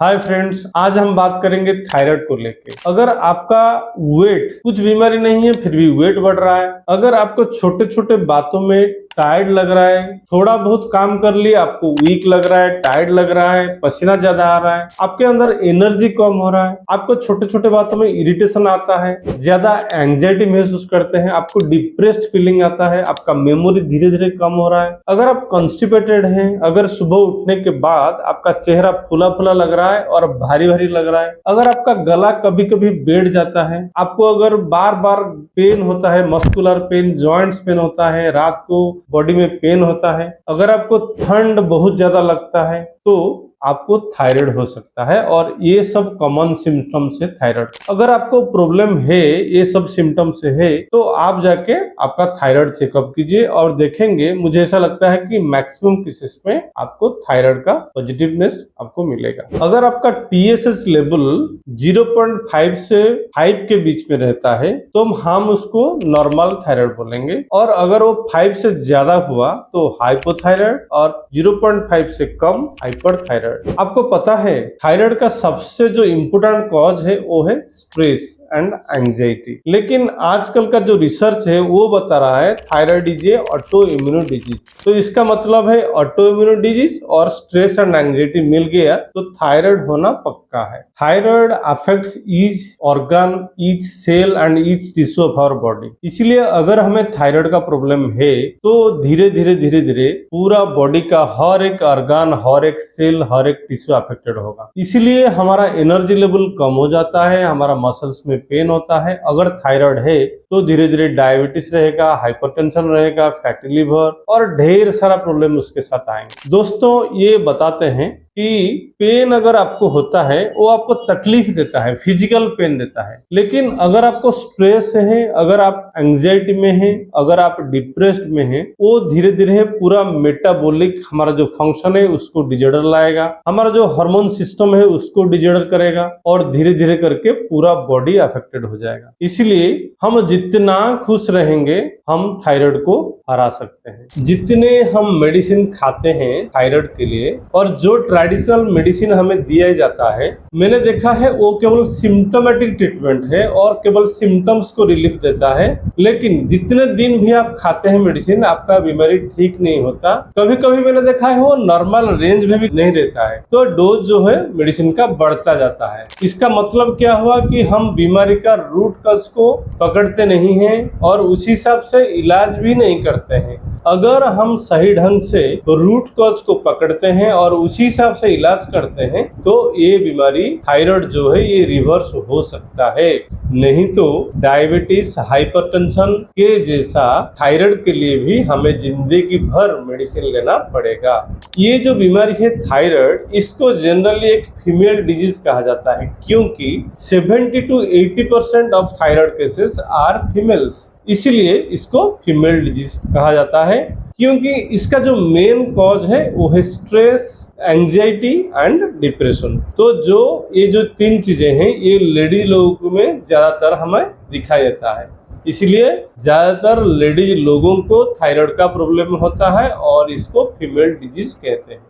Hi friends, आज हम बात करेंगे थायराइड को लेके। अगर आपका वेट, कुछ बीमारी नहीं है फिर भी वेट बढ़ रहा है, अगर आपको छोटे छोटे बातों में टायर्ड लग रहा है, थोड़ा बहुत काम कर लिया आपको वीक लग रहा है, टायर्ड लग रहा है, पसीना ज्यादा आ रहा है, आपके अंदर एनर्जी कम हो रहा है, आपको छोटे छोटे बातों में इरिटेशन आता है, ज्यादा एंजाइटी महसूस करते हैं, आपको डिप्रेस्ड फीलिंग आता है, आपका मेमोरी धीरे धीरे कम हो रहा है, अगर आप कॉन्स्टिपेटेड हैं, अगर सुबह उठने के बाद आपका चेहरा फूला फूला लग रहा है और भारी भारी लग रहा है, अगर आपका गला कभी कभी बैठ जाता है, आपको अगर बार बार पेन होता है, मस्कुलर पेन, जॉइंट्स पेन होता है, रात को बॉडी में पेन होता है, अगर आपको ठंड बहुत ज्यादा लगता है तो आपको थायराइड हो सकता है। और ये सब कॉमन सिम्टम्स है थायराइड। अगर आपको प्रॉब्लम है, ये सब सिम्टम्स है, तो आप जाके आपका थायराइड चेकअप कीजिए और देखेंगे। मुझे ऐसा लगता है कि मैक्सिमम केसेस में आपको थायराइड का पॉजिटिवनेस आपको मिलेगा। अगर आपका TSH लेवल 0.5 से 5 के बीच में रहता है तो हम उसको नॉर्मल थायराइड बोलेंगे, और अगर वो 5 से ज्यादा हुआ तो हाइपोथायराइड, और 0.5 से कम हाइपरथायराइड। आपको पता है थायराइड का सबसे जो इम्पोर्टेंट कॉज है वो है स्ट्रेस एंड एंजाइटी, लेकिन आजकल का जो रिसर्च है वो बता रहा है thyroid is a auto immune disease. तो इसका मतलब है ऑटो इम्यून डिजीज और स्ट्रेस एंड एंजाइटी मिल गया तो थायराइड होना पक्का है। Thyroid affects each organ, each cell and each tissue of our body. इसलिए अगर हमें थायराइड का प्रॉब्लम है तो धीरे धीरे पूरा बॉडी का हर एक ऑर्गन, हर एक सेल, हर एक टिश्यू अफेक्टेड होगा। इसलिए हमारा एनर्जी लेवल कम हो जाता है, हमारा मसल्स में पेन होता है। अगर थायराइड है तो धीरे धीरे डायबिटीज रहेगा, हाइपरटेंशन रहेगा, फैटी लिवर और ढेर सारा प्रॉब्लम उसके साथ आएंगे। दोस्तों, ये बताते हैं कि पेन अगर आपको होता है वो आपको तकलीफ देता है, फिजिकल पेन देता है, लेकिन अगर आपको स्ट्रेस है, अगर आप एंजाइटी में हैं, अगर आप डिप्रेस्ड में हैं, वो धीरे धीरे पूरा मेटाबॉलिक हमारा जो फंक्शन है उसको डिजर्डर लाएगा, हमारा जो हार्मोन सिस्टम है उसको डिजर्डर करेगा और धीरे धीरे करके पूरा बॉडी अफेक्टेड हो जाएगा। इसलिए हम जितना खुश रहेंगे हम थायराइड को हरा सकते हैं। जितने हम मेडिसिन खाते हैं थायराइड के लिए और जो ट्रेडिशनल मेडिसिन हमें दिया जाता है, मैंने देखा है वो केवल सिम्टोमेटिक ट्रीटमेंट है और केवल सिम्टम्स को रिलीफ देता है, लेकिन जितने दिन भी आप खाते हैं मेडिसिन आपका बीमारी ठीक नहीं होता। कभी कभी मैंने देखा है वो नॉर्मल रेंज में भी नहीं रहता है, तो डोज जो है मेडिसिन का बढ़ता जाता है। इसका मतलब क्या हुआ कि हम बीमारी का रूट कॉज को पकड़ते नहीं हैं और उस हिसाब से इलाज भी नहीं करते हैं। अगर हम सही ढंग से रूट कॉज को पकड़ते हैं और उसी हिसाब से इलाज करते हैं तो ये बीमारी थायराइड जो है ये रिवर्स हो सकता है। नहीं तो डायबिटीज, हाइपरटेंशन के जैसा थायराइड के लिए भी हमें जिंदगी भर मेडिसिन लेना पड़ेगा। ये जो बीमारी है थायराइड, इसको जनरली एक फीमेल डिजीज कहा जाता है, क्योंकि 70 to 80% of thyroid cases are females. इसीलिए इसको फीमेल डिजीज कहा जाता है, क्योंकि इसका जो मेन कॉज है वो है स्ट्रेस, एंजाइटी एंड डिप्रेशन। तो ये जो तीन चीजें हैं ये लेडी लोगों में ज्यादातर हमें दिखाई देता है। इसलिए ज्यादातर लेडीज लोगों को थायराइड का प्रॉब्लम होता है और इसको फीमेल डिजीज कहते हैं।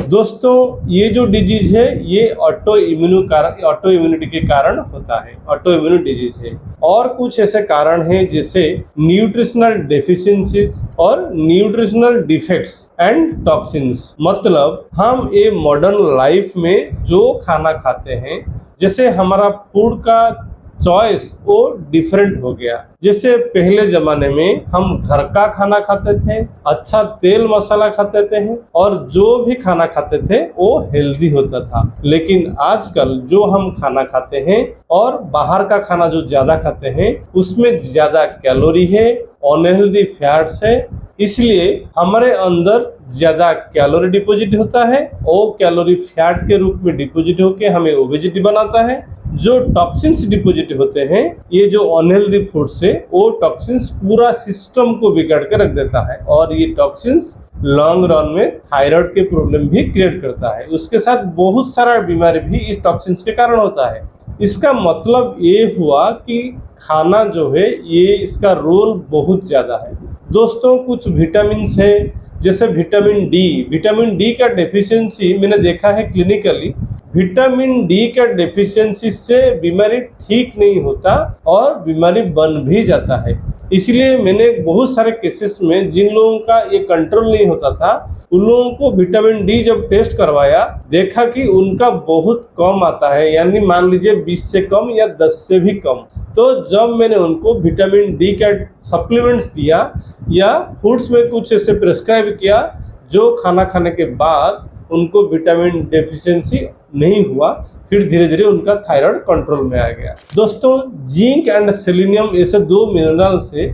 दोस्तों, ये जो डिजीज है ये ऑटो इम्यूनिटी के कारण होता है, ऑटो इम्यून डिजीज है। और कुछ ऐसे कारण हैं जैसे न्यूट्रिशनल डेफिशिएंसीज और न्यूट्रिशनल डिफेक्ट्स एंड टॉक्सिन्स। मतलब हम ये मॉडर्न लाइफ में जो खाना खाते हैं, जैसे हमारा फूड का चॉइस वो डिफरेंट हो गया। जैसे पहले जमाने में हम घर का खाना खाते थे, अच्छा तेल मसाला खाते थे और जो भी खाना खाते थे वो हेल्दी होता था। लेकिन आजकल जो हम खाना खाते हैं और बाहर का खाना जो ज्यादा खाते हैं उसमें ज्यादा कैलोरी है, अनहेल्दी फैट्स है, इसलिए हमारे अंदर ज्यादा कैलोरी डिपॉजिट होता है। वो कैलोरी फैट के रूप में डिपॉजिट होकर हमें ओबेसिटी बनाता है। जो टॉक्सिन्स डिपॉजिट होते हैं, ये जो अनहेल्दी फूड से, वो टॉक्सिन्स पूरा सिस्टम को बिगाड़ के रख देता है और ये टॉक्सिन्स लॉन्ग रन में थायराइड के प्रॉब्लम भी क्रिएट करता है। उसके साथ बहुत सारा बीमारी भी इस टॉक्सिन्स के कारण होता है। इसका मतलब ये हुआ कि खाना जो है ये इसका रोल बहुत ज्यादा है। दोस्तों, कुछ विटामिन है जैसे विटामिन डी का डेफिशिएंसी मैंने देखा है क्लिनिकली। विटामिन डी का डेफिशिएंसी से बीमारी ठीक नहीं होता और बीमारी बन भी जाता है। इसलिए मैंने बहुत सारे केसेस में जिन लोगों का ये कंट्रोल नहीं होता था, उन लोगों को विटामिन डी जब टेस्ट करवाया, देखा कि उनका बहुत कम आता है, यानी मान लीजिए 20 से कम या 10 से भी कम। तो जब मैंने उनको विटामिन डी का सप्लीमेंट्स दिया या फूड्स में कुछ ऐसे प्रिस्क्राइब किया जो खाना खाने के बाद उनको विटामिन डेफिशिएंसी नहीं हुआ, फिर धीरे धीरे उनका थायराइड कंट्रोल में आ गया। दोस्तों, जिंक एंड सेलेनियम ऐसे दो मिनरल्स है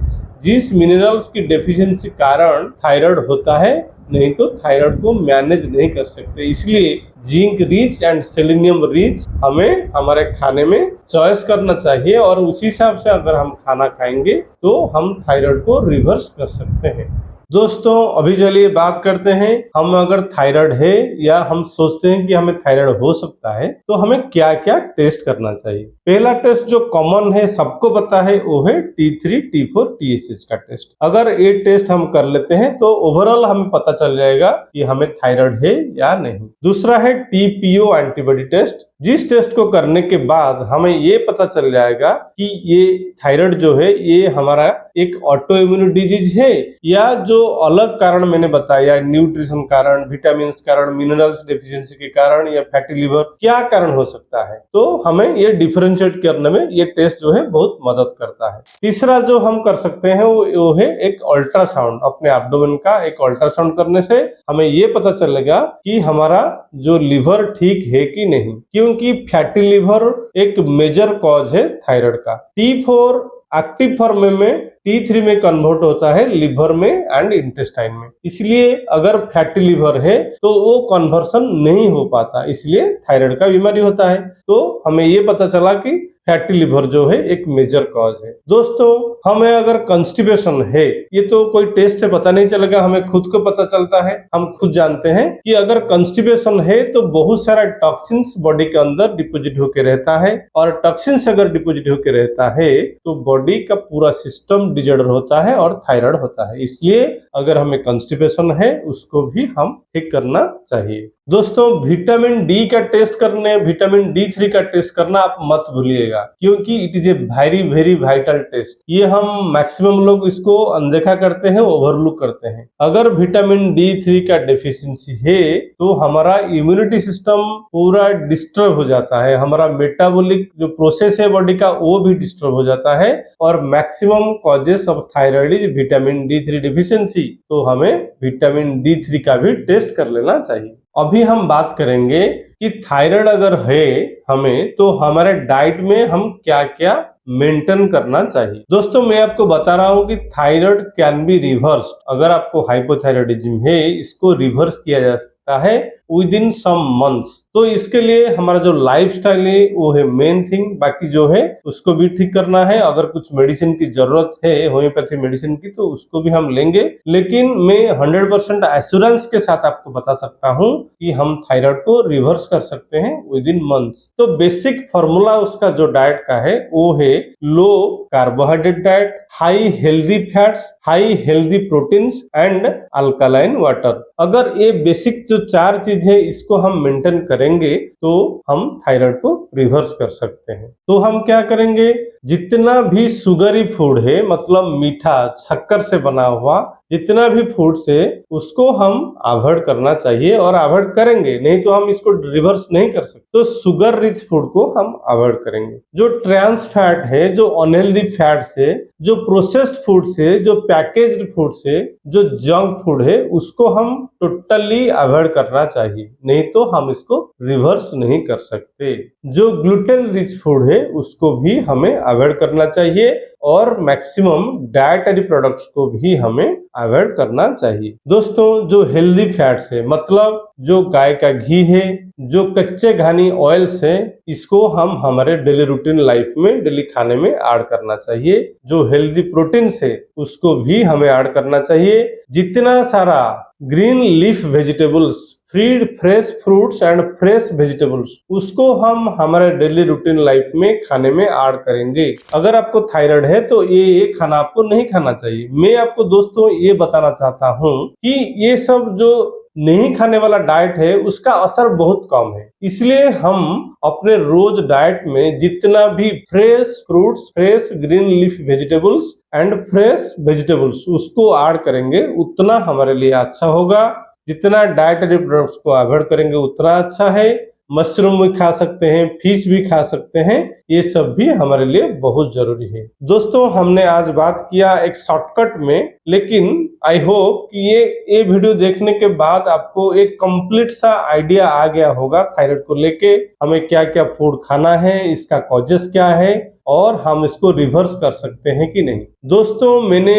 जिस मिनरल्स की डेफिशिएंसी कारण थायराइड होता है, नहीं तो थायराइड को मैनेज नहीं कर सकते। इसलिए zinc rich and selenium rich हमें हमारे खाने में चॉइस करना चाहिए और उसी हिसाब से अगर हम खाना खाएंगे तो हम थायराइड को रिवर्स कर सकते हैं। दोस्तों, अभी चलिए बात करते हैं, हम अगर थायराइड है या हम सोचते हैं कि हमें थायराइड हो सकता है तो हमें क्या क्या टेस्ट करना चाहिए। पहला टेस्ट जो कॉमन है, सबको पता है, वो है T3, T4, TSH का टेस्ट। अगर ये टेस्ट हम कर लेते हैं तो ओवरऑल हमें पता चल जाएगा कि हमें थायराइड है या नहीं। दूसरा है TPO एंटीबॉडी टेस्ट, जिस टेस्ट को करने के बाद हमें ये पता चल जाएगा कि ये थायराइड जो है ये हमारा एक ऑटो इम्यून डिजीज है या जो अलग कारण मैंने बताया, न्यूट्रिशन कारण, विटामिन कारण, मिनरल्स डेफिशिएंसी के कारण या फैटी लिवर, क्या कारण हो सकता है। तो हमें ये डिफरेंशिएट करने में ये टेस्ट जो है बहुत मदद करता है। तीसरा जो हम कर सकते हैं वो है एक अल्ट्रासाउंड। अपने एब्डोमेन का एक अल्ट्रासाउंड करने से हमें ये पता चलेगा कि हमारा जो लिवर ठीक है कि नहीं, क्योंकि फैटी लिवर एक मेजर कॉज है थायराइड का। T4 एक्टिव फॉर्म में T3 में कन्वर्ट होता है लिवर में एंड इंटेस्टाइन में। इसलिए अगर फैटी लिवर है तो वो कन्वर्सन नहीं हो पाता, इसलिए थायराइड का बीमारी होता है। तो हमें ये पता चला कि फैटी लिवर जो है एक मेजर कॉज है। दोस्तों, हमें अगर कंस्टिपेशन है, ये तो कोई टेस्ट से पता नहीं चलेगा, हमें खुद को पता चलता है। हम खुद जानते हैं कि अगर कंस्टिपेशन है तो बहुत सारा टॉक्सिन्स बॉडी के अंदर डिपोजिट होके रहता है, और टॉक्सिन्स अगर डिपोजिट होके रहता है तो बॉडी का पूरा सिस्टम डिजॉर्डर होता है और थायराइड होता है। इसलिए अगर हमें कंस्टिपेशन है उसको भी हम ठीक करना चाहिए। दोस्तों, विटामिन डी का टेस्ट करने, विटामिन D3 का टेस्ट करना आप मत भूलिएगा, क्योंकि it is a very very vital test. ये हम मैक्सिमम लोग इसको अनदेखा करते हैं, ओवरलुक करते हैं। अगर विटामिन D3 का डेफिशिएंसी है तो हमारा इम्यूनिटी सिस्टम पूरा डिस्टर्ब हो जाता है, हमारा मेटाबॉलिक जो प्रोसेस है बॉडी का वो भी डिस्टर्ब हो जाता है, और maximum causes of thyroid is vitamin D3 deficiency. तो हमें विटामिन D3 का भी टेस्ट कर लेना चाहिए। अभी हम बात करेंगे कि थायराइड अगर है हमें तो हमारे डाइट में हम क्या क्या मेंटेन करना चाहिए। दोस्तों, मैं आपको बता रहा हूं कि थायराइड कैन बी रिवर्स्ड। अगर आपको हाइपोथायराइडिज्म है, इसको रिवर्स किया जा सकता है विद इन सम मंथ्स। तो इसके लिए हमारा जो लाइफस्टाइल है वो है मेन थिंग, बाकी जो है उसको भी ठीक करना है। अगर कुछ मेडिसिन की जरूरत है, होम्योपैथी मेडिसिन की, तो उसको भी हम लेंगे, लेकिन मैं 100% एश्योरेंस के साथ आपको बता सकता हूं कि हम थायराइड को रिवर्स कर सकते हैं विद इन मंथ्स। तो बेसिक फॉर्मूला उसका जो डाइट का है वो है लो carbohydrate diet, high healthy fats, high healthy proteins and alkaline water. अगर ये बेसिक जो 4 चीज है इसको हम मेंटेन करेंगे तो हम थायराइड को रिवर्स कर सकते हैं। तो हम क्या करेंगे, जितना भी सुगरी फूड है, मतलब मीठा शक्कर से बना हुआ जितना भी फूड्स है उसको हम अवॉइड करना चाहिए, और अवॉइड करेंगे, नहीं तो हम इसको रिवर्स नहीं कर सकते। तो शुगर रिच फूड को हम अवॉइड करेंगे। जो ट्रांस फैट है, जो अनहेल्दी फैट्स है, जो प्रोसेस्ड फूड्स है, जो पैकेज्ड फूड्स है, जो जंक फूड है, उसको हम टोटली अवॉइड करना चाहिए, नहीं तो हम इसको रिवर्स नहीं कर सकते। जो ग्लूटेन रिच फूड है उसको भी हमें अवॉइड करना चाहिए, और मैक्सिमम डाइटरी प्रोडक्ट्स को भी हमें अवॉइड करना चाहिए। दोस्तों, जो हेल्दी फैट्स है, मतलब जो गाय का घी है, जो कच्चे घानी ऑयल्स है, इसको हम हमारे डेली रूटीन लाइफ में, डेली खाने में ऐड करना चाहिए। जो हेल्दी प्रोटीन्स है उसको भी हमें ऐड करना चाहिए। जितना सारा green leaf vegetables, fresh fruits and fresh vegetables, उसको हम हमारे डेली रूटीन लाइफ में खाने में ऐड करेंगे। अगर आपको थायराइड है तो ये खाना आपको नहीं खाना चाहिए। मैं आपको दोस्तों ये बताना चाहता हूँ कि ये सब जो नहीं खाने वाला डाइट है उसका असर बहुत कम है। इसलिए हम अपने रोज डाइट में जितना भी fresh fruits, fresh green leaf vegetables and fresh vegetables उसको ऐड करेंगे उतना हमारे लिए अच्छा होगा। जितना डाइटरी प्रोडक्ट्स को अवॉइड करेंगे उतना अच्छा है। मशरूम भी खा सकते हैं, फिश भी खा सकते हैं, ये सब भी हमारे लिए बहुत जरूरी है। दोस्तों हमने आज बात किया एक शॉर्टकट में, लेकिन आई होप कि ये वीडियो देखने के बाद आपको एक कंप्लीट सा आइडिया आ गया होगा थायराइड को लेके, हमें क्या क्या फूड खाना है, इसका कॉजेस क्या है और हम इसको रिवर्स कर सकते हैं कि नहीं। दोस्तों मैंने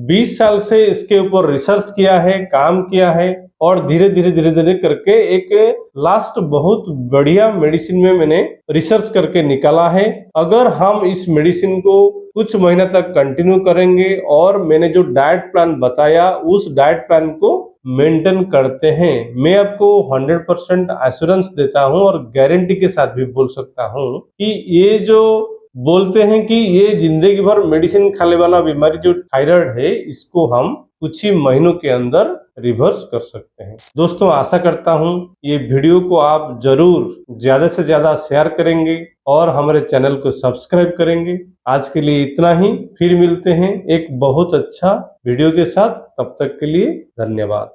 20 साल से इसके ऊपर रिसर्च किया है, काम किया है और धीरे धीरे करके एक लास्ट बहुत बढ़िया मेडिसिन में मैंने रिसर्च करके निकाला है। अगर हम इस मेडिसिन को कुछ महीना तक कंटिन्यू करेंगे और मैंने जो डाइट प्लान बताया उस डाइट प्लान को मेंटेन करते हैं, मैं आपको 100% एश्योरेंस देता हूं और गारंटी के साथ भी बोल सकता हूं कि ये जो बोलते हैं कि ये जिंदगी भर मेडिसिन खाने वाला बीमारी जो थायराइड है इसको हम कुछ ही महीनों के अंदर रिवर्स कर सकते हैं। दोस्तों आशा करता हूं ये वीडियो को आप जरूर ज्यादा से ज्यादा शेयर करेंगे और हमारे चैनल को सब्सक्राइब करेंगे। आज के लिए इतना ही, फिर मिलते हैं एक बहुत अच्छा वीडियो के साथ, तब तक के लिए धन्यवाद।